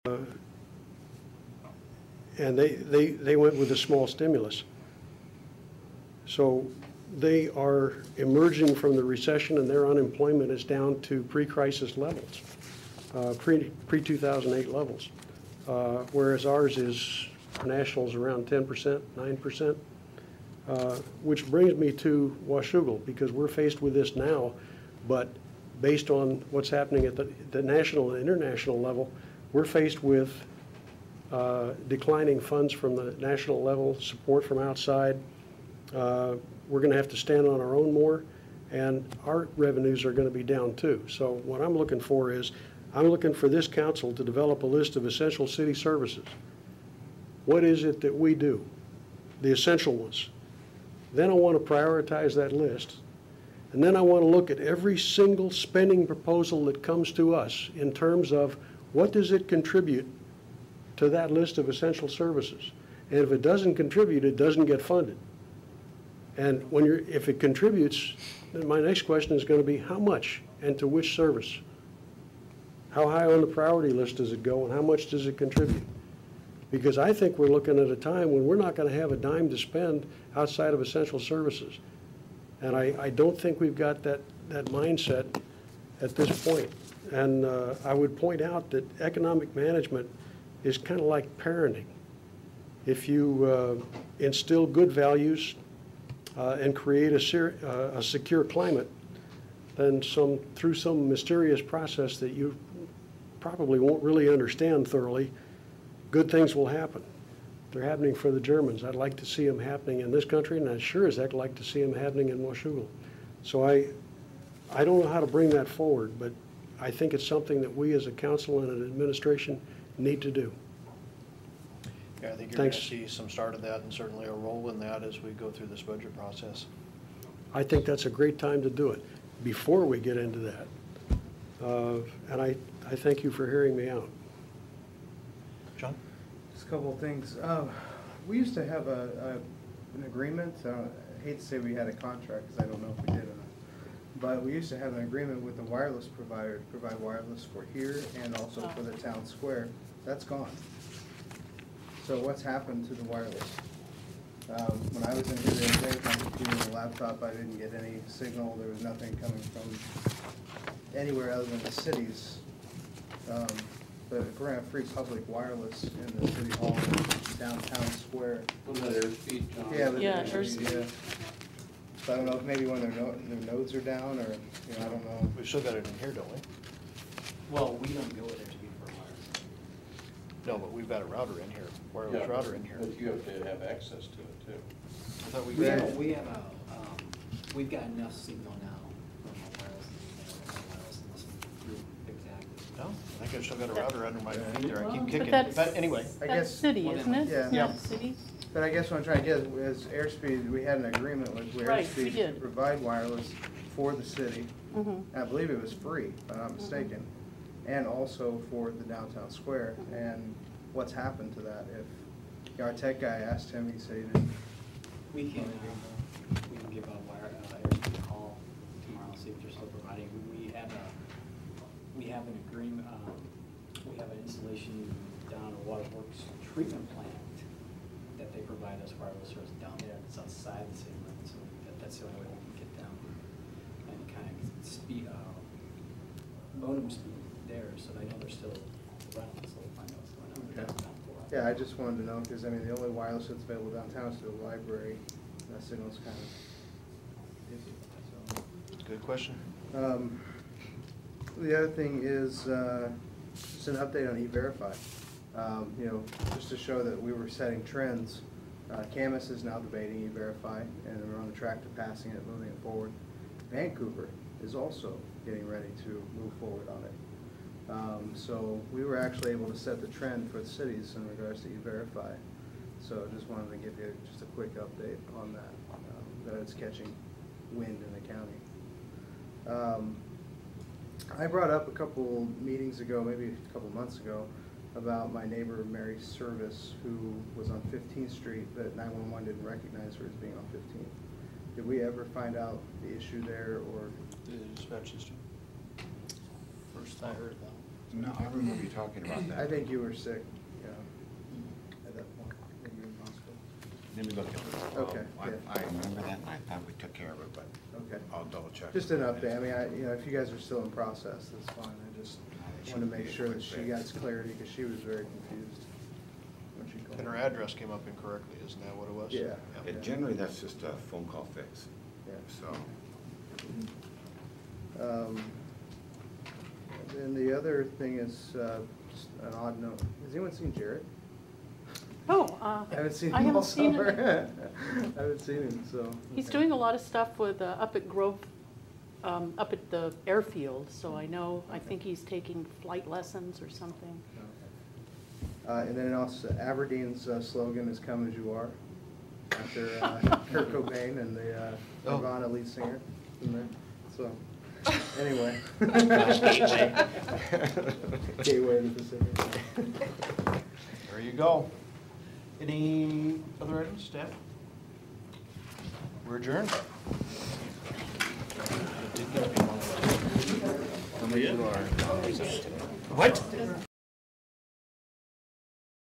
and they went with a small stimulus. So they are emerging from the recession, and their unemployment is down to pre-crisis levels, pre-2008 levels, whereas ours is, national's around 10%, 9%, which brings me to Washougal, because we're faced with this now, but based on what's happening at the national and international level, we're faced with declining funds from the national level, support from outside. We're going to have to stand on our own more, and our revenues are going to be down too. So what I'm looking for is, I'm looking for this council to develop a list of essential city services. What is it that we do? The essential ones. Then I want to prioritize that list. And then I want to look at every single spending proposal that comes to us in terms of what does it contribute to that list of essential services. And if it doesn't contribute, it doesn't get funded. And if it contributes, then my next question is going to be how much and to which service? How high on the priority list does it go, and how much does it contribute? Because I think we're looking at a time when we're not going to have a dime to spend outside of essential services. And I don't think we've got that mindset at this point. And I would point out that economic management is kind of like parenting. If you instill good values and create a secure climate, then through some mysterious process that you probably won't really understand thoroughly, good things will happen. They're happening for the Germans. I'd like to see them happening in this country, and I sure as heck like to see them happening in Washougal. So I don't know how to bring that forward, but I think it's something that we as a council and an administration need to do. Yeah, I think you're going to see some start of that, and certainly a role in that as we go through this budget process. I think that's a great time to do it, before we get into that. And I thank you for hearing me out. John? Just a couple of things. We used to have an agreement. I hate to say we had a contract because I don't know if we did or not. But we used to have an agreement with the wireless provider to provide wireless for here and also for the town square. That's gone. So what's happened to the wireless? When I was in here the other day, my computer and the laptop, I didn't get any signal. There was nothing coming from anywhere other than the cities. But if we're going to have free public wireless in the city hall, downtown square. Wasn't that airspeed, John? Yeah, airspeed. Yeah. So I don't know if maybe when their nodes are down, or I don't know. We've still got it in here, don't we? Well, we don't go with airspeed for wireless. No, but we've got a router in here, wireless router in here. But you have to have access to it too. I thought We've got enough signal now from our wireless in this group, exactly. No, I think I've still got a router under my feet there. I keep But kicking. that's- But anyway. I That's guess, city, isn't it? Yeah. Isn't Yeah. that city? but I guess what I'm trying to get is airspeed, we had an agreement with Right, we airspeed to did. provide wireless for the city. Mhm. I believe it was free, if I'm not mistaken, and also for the downtown square. And what's happened to that? If our tech guy asked him, he said he didn't. We can give a airspeed a call tomorrow, see if they're still providing. We have an agreement, we have an installation down at Waterworks treatment plant that they provide us wireless service down there. It's outside the city limits, so that's the only way we can get down and kind of speed, modem speed there, so they know they're still running, so we'll find out what's going on with that down for us. Yeah, I just wanted to know, because I mean, the only wireless that's available downtown is the library. That signal's kind of iffy, so. Good question. The other thing is just an update on E-Verify. Just to show that we were setting trends. Camas is now debating E-Verify, and we're on the track to passing it, moving it forward. Vancouver is also getting ready to move forward on it. So we were actually able to set the trend for the cities in regards to E-Verify. So just wanted to give you just a quick update on that, that it's catching wind in the county. I brought up a couple meetings ago, maybe a couple months ago, about my neighbor Mary Service, who was on 15th Street, but 911 didn't recognize her as being on 15th. Did we ever find out the issue there, or? The dispatch system. First I heard about. No, I remember you talking about that. I think you were sick, yeah, at that point, maybe you were in hospital. Let me look at it. Okay, I yeah. remember that, and I thought we took care of it, but Okay. I'll double check. Just an update, I mean, if you guys are still in process, that's fine, I just wanted to make sure that she got clarity, because she was very confused when she called. And her address came up incorrectly, isn't that what it was? Yeah. And generally, that's just a phone call fix, Yeah. so. And the other thing is, just an odd note, has anyone seen Jared? Oh, I haven't seen I him all haven't seen him. summer. I haven't seen him, so. He's okay. doing a lot of stuff with, up at Grove, up at the airfield, so I think he's taking flight lessons or something. Okay. And then also Aberdeen's slogan is "Come as you are," after Kurt Cobain and the Nirvana lead singer in there. So, anyway. Gateway to the Pacific. There you go. Any other items, staff? We're adjourned. What?